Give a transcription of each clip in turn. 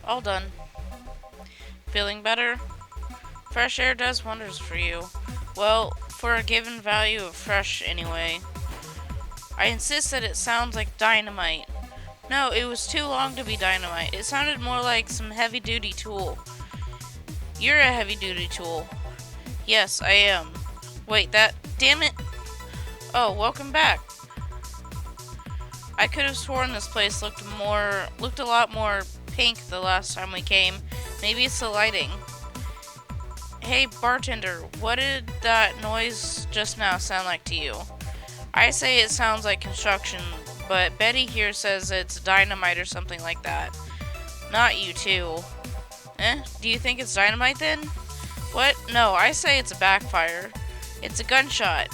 All done. Feeling better? Fresh air does wonders for you. Well, for a given value of fresh, anyway. I insist that it sounds like dynamite. No, it was too long to be dynamite. It sounded more like some heavy-duty tool. You're a heavy-duty tool. Yes, I am. Wait, that... Damn it! Oh, welcome back. I could have sworn this place looked a lot more pink the last time we came. Maybe it's the lighting. Hey, bartender, what did that noise just now sound like to you? I say it sounds like construction, but Betty here says it's dynamite or something like that. Not you too. Do you think it's dynamite then? What? No, I say it's a backfire. It's a gunshot.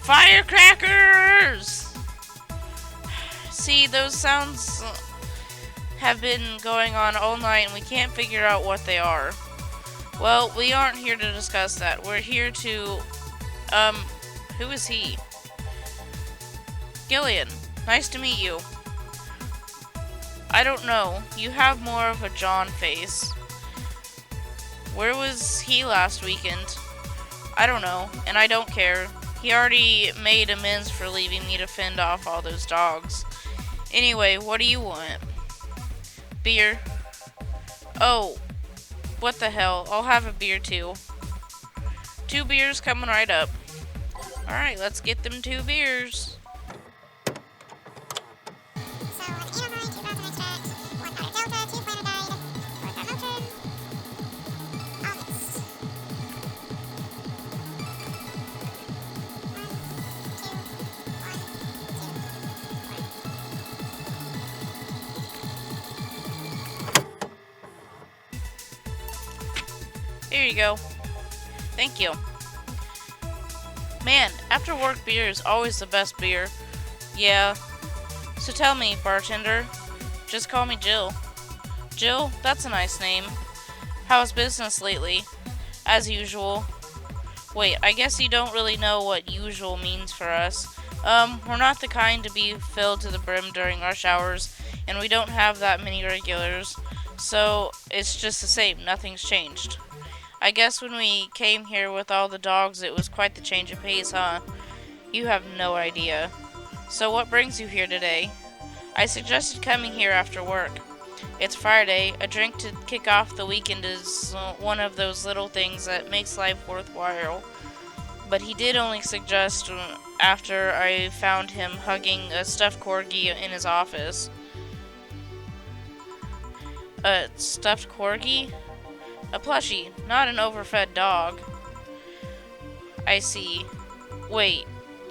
Firecrackers! See, those sounds have been going on all night and we can't figure out what they are. Well, we aren't here to discuss that. We're here to, who is he? Gillian, nice to meet you. I don't know. You have more of a John face. Where was he last weekend? I don't know, and I don't care. He already made amends for leaving me to fend off all those dogs. Anyway, what do you want? Beer. Oh, what the hell? I'll have a beer too. 2 beers coming right up. Alright, let's get them 2 beers. Here you go. Thank you. Man, after work beer is always the best beer. Yeah. So tell me, bartender. Just call me Jill. Jill? That's a nice name. How's business lately? As usual. Wait, I guess you don't really know what usual means for us. We're not the kind to be filled to the brim during rush hours, and we don't have that many regulars. So, it's just the same. Nothing's changed. I guess when we came here with all the dogs, it was quite the change of pace, huh? You have no idea. So what brings you here today? I suggested coming here after work. It's Friday. A drink to kick off the weekend is one of those little things that makes life worthwhile. But he did only suggest after I found him hugging a stuffed corgi in his office. A stuffed corgi? A plushie, not an overfed dog. I see. Wait,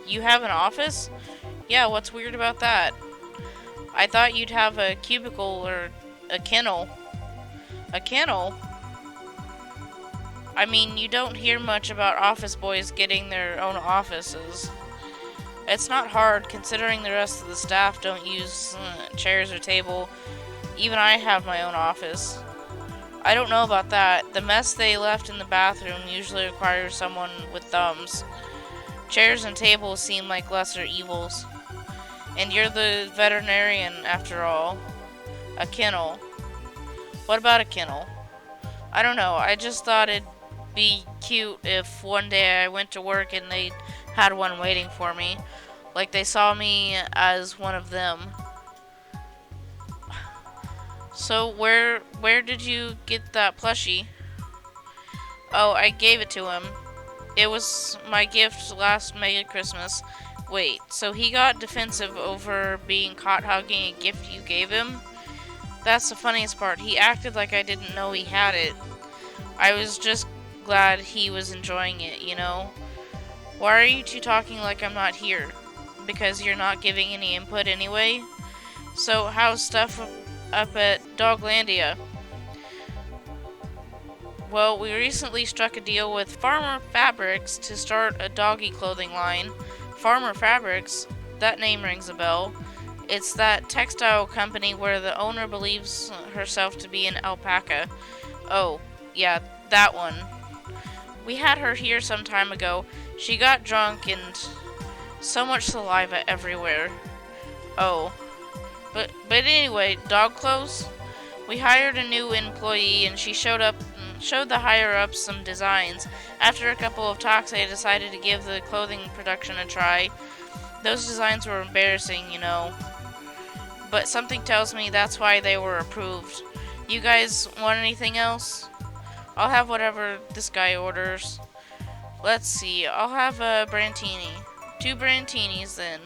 you have an office? Yeah, what's weird about that? I thought you'd have a cubicle or a kennel. A kennel? I mean, you don't hear much about office boys getting their own offices. It's not hard, considering the rest of the staff don't use chairs or table. Even I have my own office. I don't know about that. The mess they left in the bathroom usually requires someone with thumbs. Chairs and tables seem like lesser evils. And you're the veterinarian, after all. A kennel. What about a kennel? I don't know. I just thought it'd be cute if one day I went to work and they had one waiting for me. Like they saw me as one of them. So where did you get that plushie? Oh, I gave it to him. It was my gift last Mega Christmas. Wait, so he got defensive over being caught hugging a gift you gave him? That's the funniest part. He acted like I didn't know he had it. I was just glad he was enjoying it, you know? Why are you two talking like I'm not here? Because you're not giving any input anyway? So how's stuff up at Doglandia? Well, we recently struck a deal with Farmer Fabrics to start a doggy clothing line. Farmer Fabrics? That name rings a bell. It's that textile company where the owner believes herself to be an alpaca. Oh, yeah, that one. We had her here some time ago. She got drunk and so much saliva everywhere. Oh. But anyway, dog clothes? We hired a new employee and she showed the higher ups some designs. After a couple of talks, I decided to give the clothing production a try. Those designs were embarrassing, you know, but something tells me that's why they were approved. You guys want anything else? I'll have whatever this guy orders. Let's see, I'll have a Brantini. 2 Brantinis then.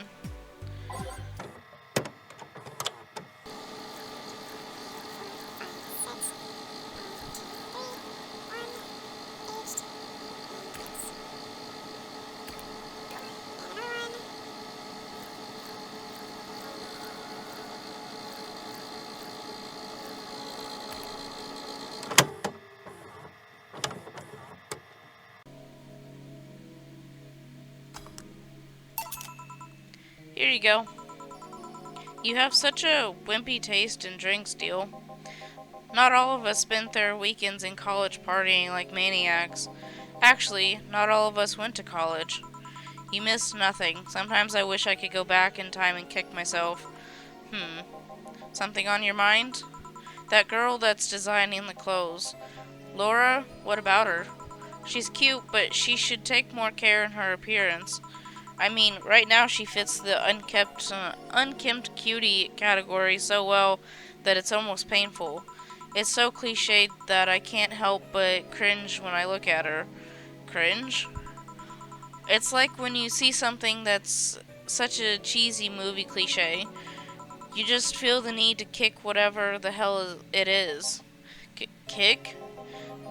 Here you go. You have such a wimpy taste in drinks, Deal. Not all of us spent their weekends in college partying like maniacs. Actually, not all of us went to college. You missed nothing. Sometimes I wish I could go back in time and kick myself. Something on your mind? That girl that's designing the clothes. Laura, what about her? She's cute, but she should take more care in her appearance. I mean, right now she fits the unkempt cutie category so well that it's almost painful. It's so cliched that I can't help but cringe when I look at her. Cringe? It's like when you see something that's such a cheesy movie cliche. You just feel the need to kick whatever the hell it is. Kick?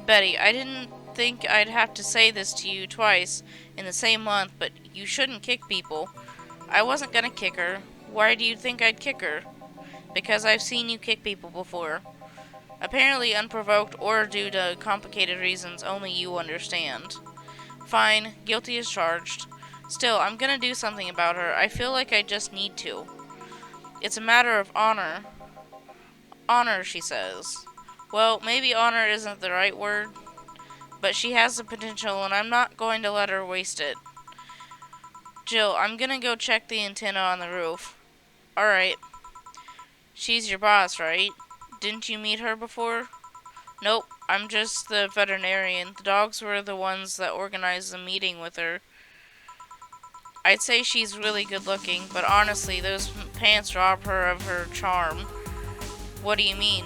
Betty, I didn't think I'd have to say this to you twice in the same month, but you shouldn't kick people. I wasn't gonna kick her. Why do you think I'd kick her? Because I've seen you kick people before. Apparently unprovoked or due to complicated reasons only you understand. Fine, guilty as charged. Still, I'm gonna do something about her. I feel like I just need to. It's a matter of honor. Honor, she says. Well, maybe honor isn't the right word, but she has the potential and I'm not going to let her waste it. Jill, I'm gonna go check the antenna on the roof. Alright. She's your boss, right? Didn't you meet her before? Nope, I'm just the veterinarian. The dogs were the ones that organized the meeting with her. I'd say she's really good looking, but honestly, those pants rob her of her charm. What do you mean?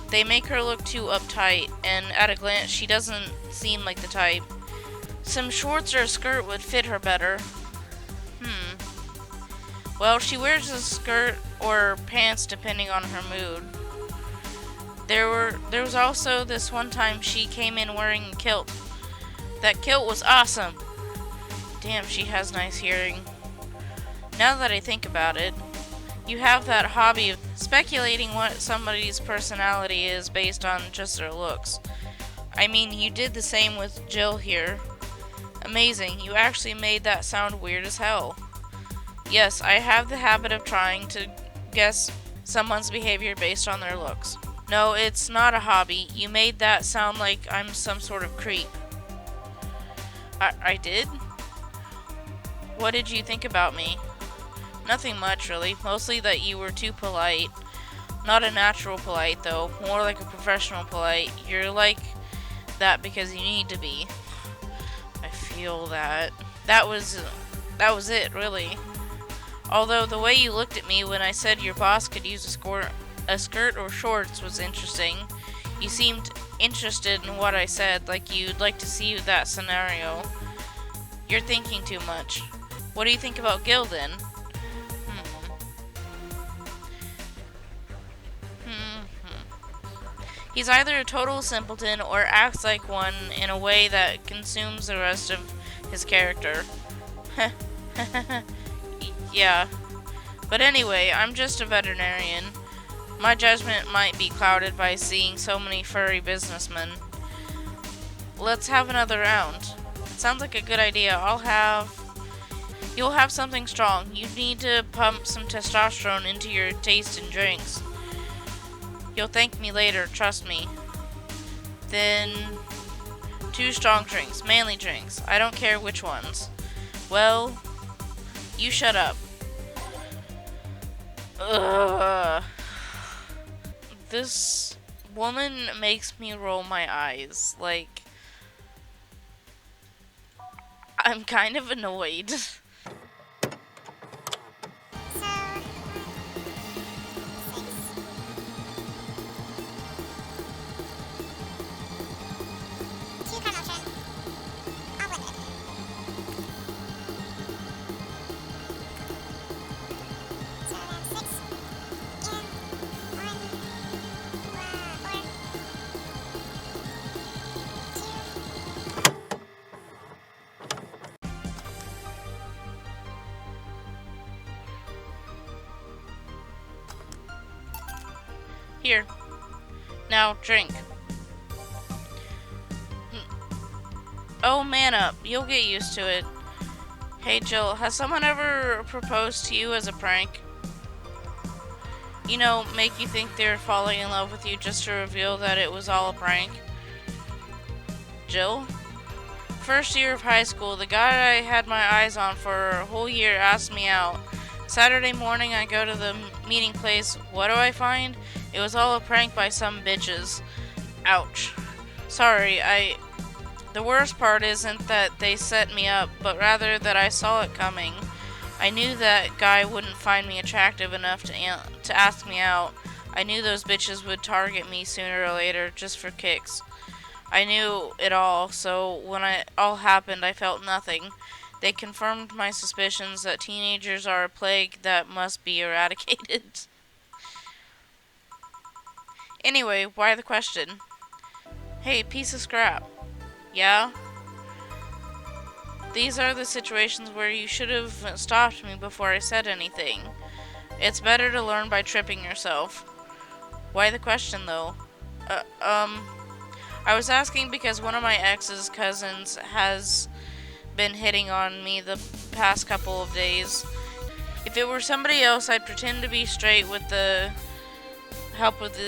They make her look too uptight, and at a glance, she doesn't seem like the type. Some shorts or a skirt would fit her better. Well, she wears a skirt or pants depending on her mood. There was also this one time she came in wearing a kilt. That kilt was awesome. Damn, she has nice hearing. Now that I think about it, you have that hobby of speculating what somebody's personality is based on just their looks. I mean, you did the same with Jill here. Amazing, you actually made that sound weird as hell. Yes, I have the habit of trying to guess someone's behavior based on their looks. No, it's not a hobby. You made that sound like I'm some sort of creep. I did? What did you think about me? Nothing much, really. Mostly that you were too polite. Not a natural polite, though. More like a professional polite. You're like that because you need to be. I feel that. That was it, really. Although the way you looked at me when I said your boss could use a skirt or shorts was interesting. You seemed interested in what I said, like you'd like to see that scenario. You're thinking too much. What do you think about Gil, then? He's either a total simpleton or acts like one in a way that consumes the rest of his character. Yeah. But anyway, I'm just a veterinarian. My judgment might be clouded by seeing so many furry businessmen. Let's have another round. Sounds like a good idea. You'll have something strong. You need to pump some testosterone into your taste in drinks. You'll thank me later, trust me. Then 2 strong drinks, manly drinks. I don't care which ones. Well, you shut up. Ugh. this woman makes me roll my eyes. Like, I'm kind of annoyed. Here. Now, drink. Oh, man up. You'll get used to it. Hey, Jill, has someone ever proposed to you as a prank? You know, make you think they're falling in love with you just to reveal that it was all a prank? Jill? First year of high school, the guy I had my eyes on for a whole year asked me out. Saturday morning, I go to the meeting place. What do I find? It was all a prank by some bitches. Ouch. Sorry, The worst part isn't that they set me up, but rather that I saw it coming. I knew that guy wouldn't find me attractive enough to ask me out. I knew those bitches would target me sooner or later, just for kicks. I knew it all, so when it all happened, I felt nothing. They confirmed my suspicions that teenagers are a plague that must be eradicated. Anyway, why the question? Hey, piece of scrap. Yeah? These are the situations where you should have stopped me before I said anything. It's better to learn by tripping yourself. Why the question, though? I was asking because one of my ex's cousins has been hitting on me the past couple of days. If it were somebody else, I'd pretend to be straight with the help with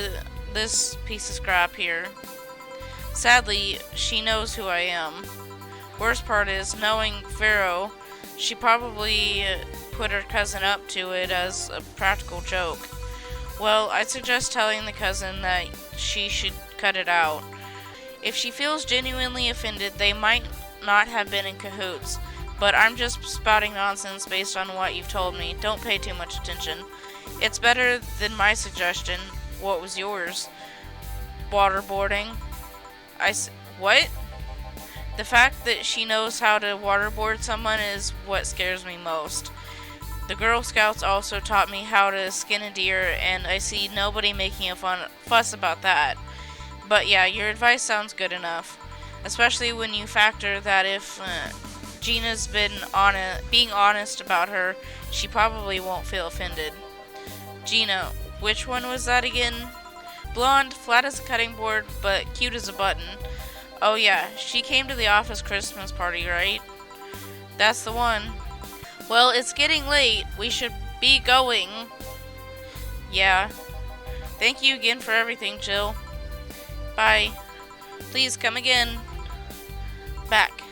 this piece of scrap here. Sadly, she knows who I am. Worst part is, knowing Pharaoh, she probably put her cousin up to it as a practical joke. Well, I'd suggest telling the cousin that she should cut it out. If she feels genuinely offended, they might not have been in cahoots, but I'm just spouting nonsense based on what you've told me. Don't pay too much attention. It's better than my suggestion. What was yours? Waterboarding. What? The fact that she knows how to waterboard someone is what scares me most. The Girl Scouts also taught me how to skin a deer, and I see nobody making a fuss about that. But yeah, your advice sounds good enough. Especially when you factor that if Gina's been being honest about her, she probably won't feel offended. Gina, which one was that again? Blonde, flat as a cutting board, but cute as a button. Oh yeah, she came to the office Christmas party, right? That's the one. Well, it's getting late. We should be going. Yeah. Thank you again for everything, Jill. Bye. Please come again. Back.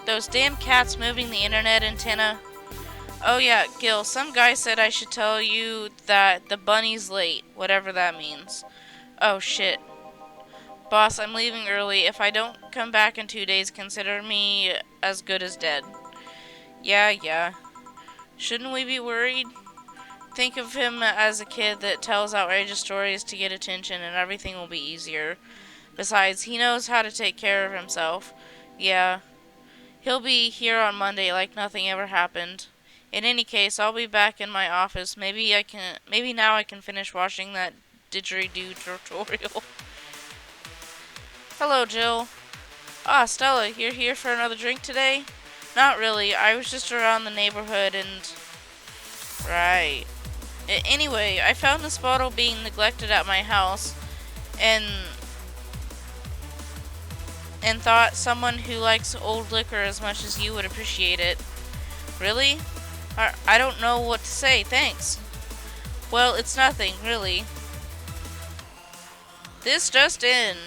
Those damn cats moving the internet antenna. Oh yeah, Gil, some guy said I should tell you that the bunny's late, whatever that means. Oh shit. Boss, I'm leaving early. If I don't come back in 2 days, consider me as good as dead. Yeah. Shouldn't we be worried? Think of him as a kid that tells outrageous stories to get attention and everything will be easier. Besides, he knows how to take care of himself. Yeah. He'll be here on Monday like nothing ever happened. In any case, I'll be back in my office. Maybe now I can finish watching that didgeridoo tutorial. Hello, Jill. Ah, Stella, you're here for another drink today? Not really. I was just around the neighborhood and... Right. Anyway, I found this bottle being neglected at my house and thought someone who likes old liquor as much as you would appreciate it. Really? I don't know what to say. Thanks. Well, it's nothing, really. This just in.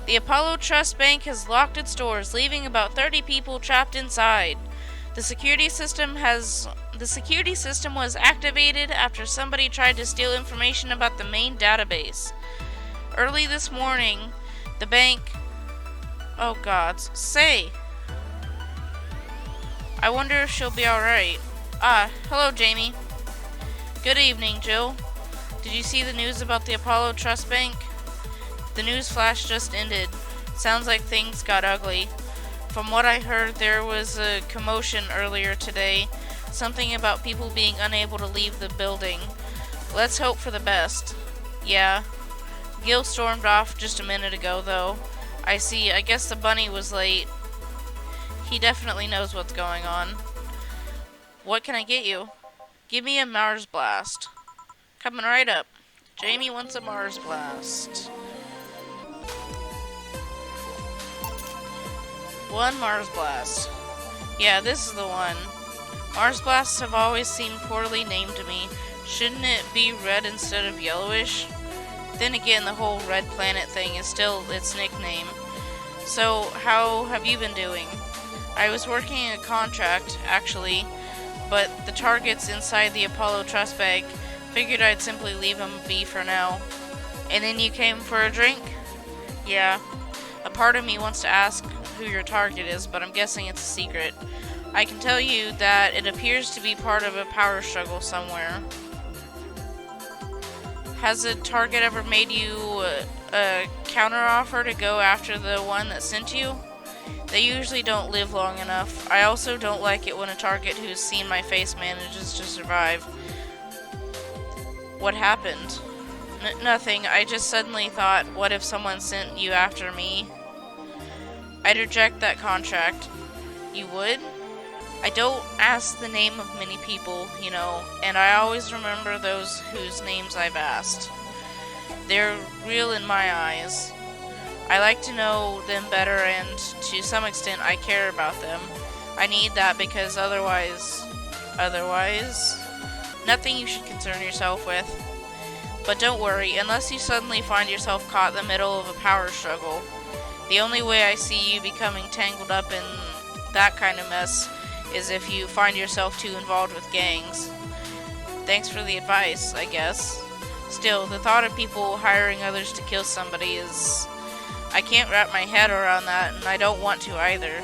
The Apollo Trust Bank has locked its doors, leaving about 30 people trapped inside. The security system has The security system was activated after somebody tried to steal information about the main database. Early this morning, the bank... Oh gods. Say! I wonder if she'll be alright. Ah, hello Jamie. Good evening, Jill. Did you see the news about the Apollo Trust Bank? The news flash just ended. Sounds like things got ugly. From what I heard, there was a commotion earlier today. Something about people being unable to leave the building. Let's hope for the best. Yeah. Gil stormed off just a minute ago, though. I see. I guess the bunny was late. He definitely knows what's going on. What can I get you? Give me a Mars Blast. Coming right up. Jamie wants a Mars Blast. One Mars Blast. Yeah, this is the one. Mars Blasts have always seemed poorly named to me. Shouldn't it be red instead of yellowish? Then again, the whole red planet thing is still its nickname. So, how have you been doing? I was working a contract, actually, but the target's inside the Apollo Trust Bank. Figured I'd simply leave him be for now. And then you came for a drink? Yeah. A part of me wants to ask who your target is, but I'm guessing it's a secret. I can tell you that it appears to be part of a power struggle somewhere. Has a target ever made you a counteroffer to go after the one that sent you? They usually don't live long enough. I also don't like it when a target who's seen my face manages to survive. What happened? Nothing. I just suddenly thought, what if someone sent you after me? I'd reject that contract. You would? I don't ask the name of many people, you know, and I always remember those whose names I've asked. They're real in my eyes. I like to know them better, and to some extent I care about them. I need that because otherwise, nothing you should concern yourself with. But don't worry, unless you suddenly find yourself caught in the middle of a power struggle. The only way I see you becoming tangled up in that kind of mess is if you find yourself too involved with gangs. Thanks for the advice, I guess. Still, the thought of people hiring others to kill somebody is... I can't wrap my head around that, and I don't want to either.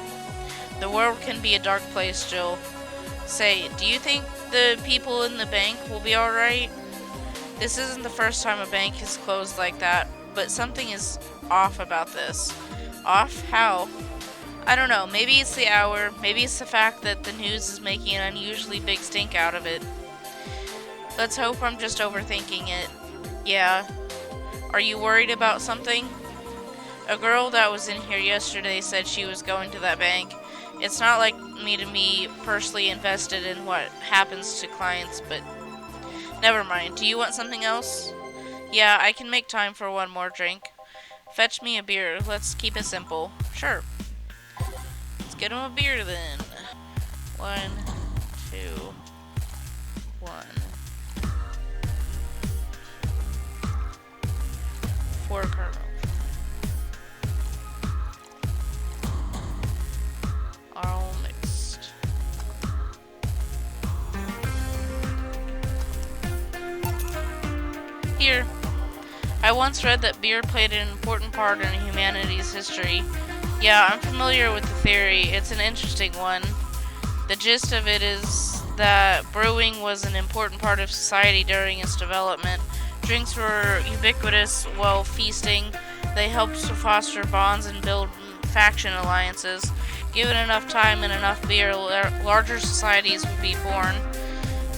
The world can be a dark place, Jill. Say, do you think the people in the bank will be alright? This isn't the first time a bank has closed like that, but something is off about this. Off? How? I don't know, maybe it's the hour, maybe it's the fact that the news is making an unusually big stink out of it. Let's hope I'm just overthinking it. Yeah. Are you worried about something? A girl that was in here yesterday said she was going to that bank. It's not like me to be personally invested in what happens to clients, but never mind. Do you want something else? Yeah, I can make time for one more drink. Fetch me a beer. Let's keep it simple. Sure. Let's get him a beer then. 1, 2, 1. 4 caramel. All mixed. Here. I once read that beer played an important part in humanity's history. Yeah, I'm familiar with the theory. It's an interesting one. The gist of it is that brewing was an important part of society during its development. Drinks were ubiquitous while feasting. They helped to foster bonds and build faction alliances. Given enough time and enough beer, larger societies would be born.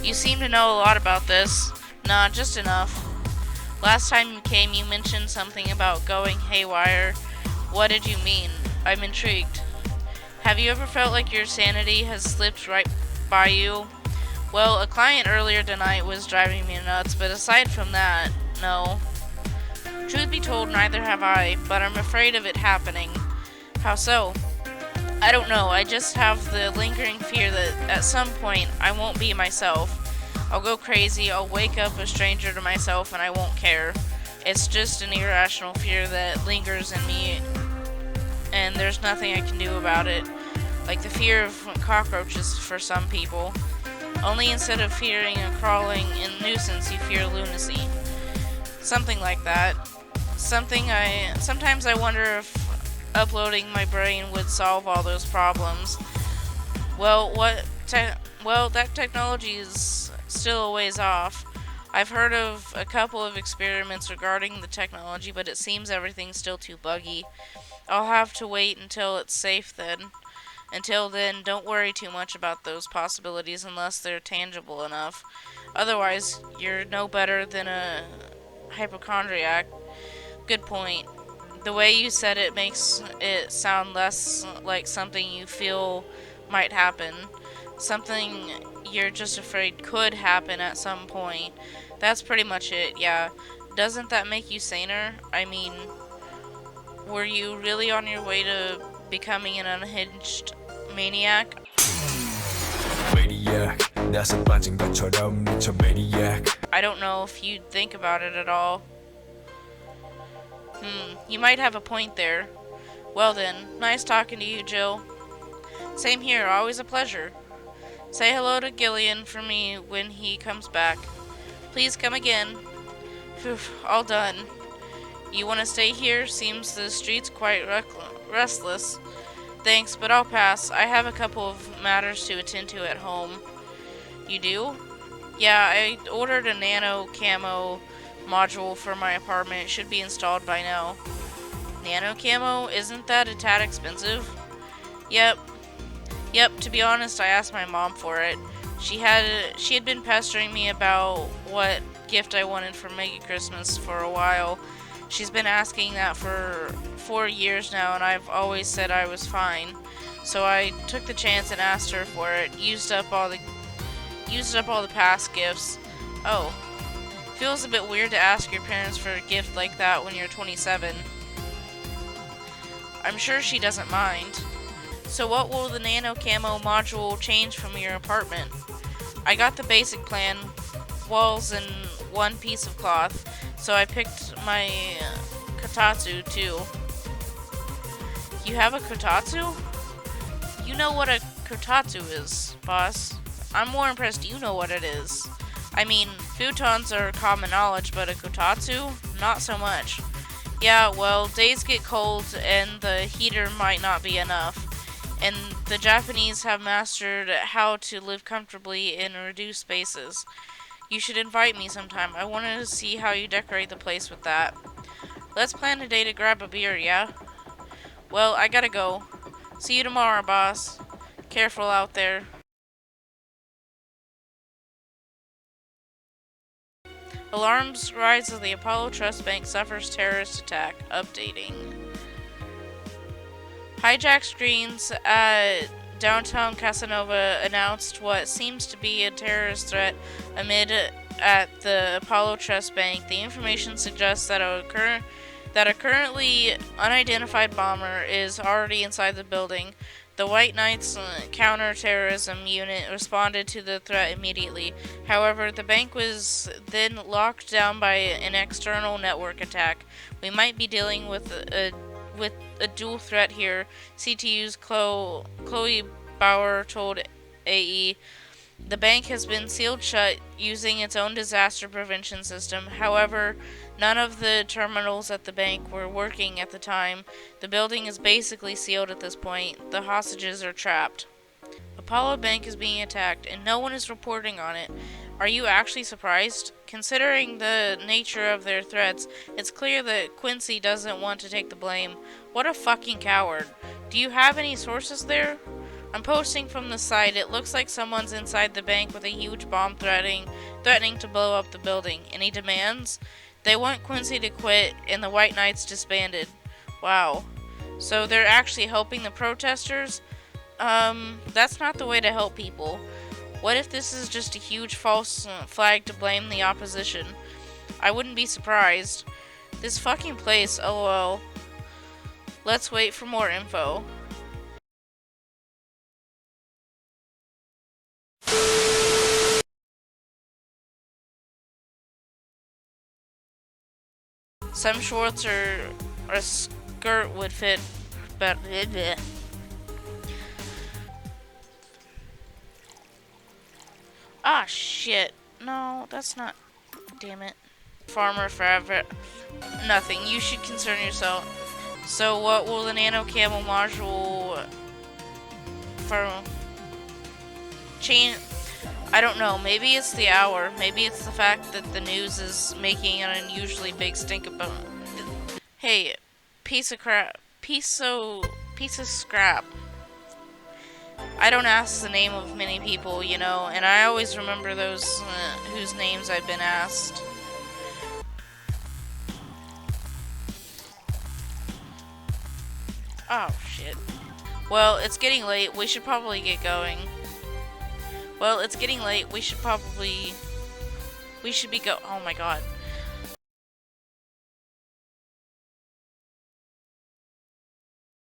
You seem to know a lot about this. Nah, just enough. Last time you came, you mentioned something about going haywire. What did you mean? I'm intrigued. Have you ever felt like your sanity has slipped right by you? Well, a client earlier tonight was driving me nuts, but aside from that, no. Truth be told, neither have I, but I'm afraid of it happening. How so? I don't know, I just have the lingering fear that at some point I won't be myself. I'll go crazy, I'll wake up a stranger to myself and I won't care. It's just an irrational fear that lingers in me, and there's nothing I can do about it. Like the fear of cockroaches for some people. Only instead of fearing a crawling and nuisance, you fear lunacy. Something like that. Sometimes I wonder if uploading my brain would solve all those problems. Well, that technology is still a ways off. I've heard of a couple of experiments regarding the technology, but it seems everything's still too buggy. I'll have to wait until it's safe then. Until then, don't worry too much about those possibilities unless they're tangible enough. Otherwise, you're no better than a hypochondriac. Good point. The way you said it makes it sound less like something you feel might happen. Something you're just afraid could happen at some point. That's pretty much it, yeah. Doesn't that make you saner? I mean, were you really on your way to becoming an unhinged maniac? Maniac, 나서 빠진 것처럼 미쳐 maniac. I don't know if you'd think about it at all. You might have a point there. Well then, nice talking to you, Jill. Same here, always a pleasure. Say hello to Gillian for me when he comes back. Please come again. Phew, all done. You want to stay here? Seems the street's quite restless. Thanks, but I'll pass. I have a couple of matters to attend to at home. You do? Yeah, I ordered a nano camo module for my apartment. It should be installed by now. Nano camo? Isn't that a tad expensive? Yep. Yep, to be honest, I asked my mom for it. She had been pestering me about what gift I wanted for Mega Christmas for a while. She's been asking that for 4 years now, and I've always said I was fine. So I took the chance and asked her for it. Used up all the past gifts. Oh, feels a bit weird to ask your parents for a gift like that when you're 27. I'm sure she doesn't mind. So what will the nano camo module change from your apartment? I got the basic plan, walls and one piece of cloth, so I picked my kotatsu too. You have a kotatsu? You know what a kotatsu is, boss. I'm more impressed you know what it is. I mean, futons are common knowledge, but a kotatsu? Not so much. Yeah, well, days get cold and the heater might not be enough. And the Japanese have mastered how to live comfortably in reduced spaces. You should invite me sometime. I want to see how you decorate the place with that. Let's plan a day to grab a beer, yeah? Well, I gotta go. See you tomorrow, boss. Careful out there. Alarms rise as the Apollo Trust Bank suffers terrorist attack. Updating. Hijack screens at downtown Casanova announced what seems to be a terrorist threat amid at the Apollo Trust Bank. The information suggests that a currently unidentified bomber is already inside the building. The White Knights counter-terrorism unit responded to the threat immediately. However, the bank was then locked down by an external network attack. We might be dealing with a dual threat here, CTU's Chloe Bauer told AE. The bank has been sealed shut using its own disaster prevention system. However, none of the terminals at the bank were working at the time. The building is basically sealed at this point. The hostages are trapped. Apollo Bank is being attacked, and no one is reporting on it. Are you actually surprised? Considering the nature of their threats, it's clear that Quincy doesn't want to take the blame. What a fucking coward. Do you have any sources there? I'm posting from the site. It looks like someone's inside the bank with a huge bomb threatening to blow up the building. Any demands? They want Quincy to quit and the White Knights disbanded. Wow. So they're actually helping the protesters? That's not the way to help people. What if this is just a huge false flag to blame the opposition? I wouldn't be surprised. This fucking place, lol. Let's wait for more info. Some shorts or a skirt would fit better. Ah, shit. No, that's not. Damn it. Farmer forever. Nothing. You should concern yourself. So, what will the nano camo module for change? I don't know. Maybe it's the hour. Maybe it's the fact that the news is making an unusually big stink about. Hey, piece of crap. Piece of scrap. I don't ask the name of many people, you know, and I always remember those whose names I've been asked. Oh, shit. Well, it's getting late. We should probably get going. Well, it's getting late. We should be Oh my god.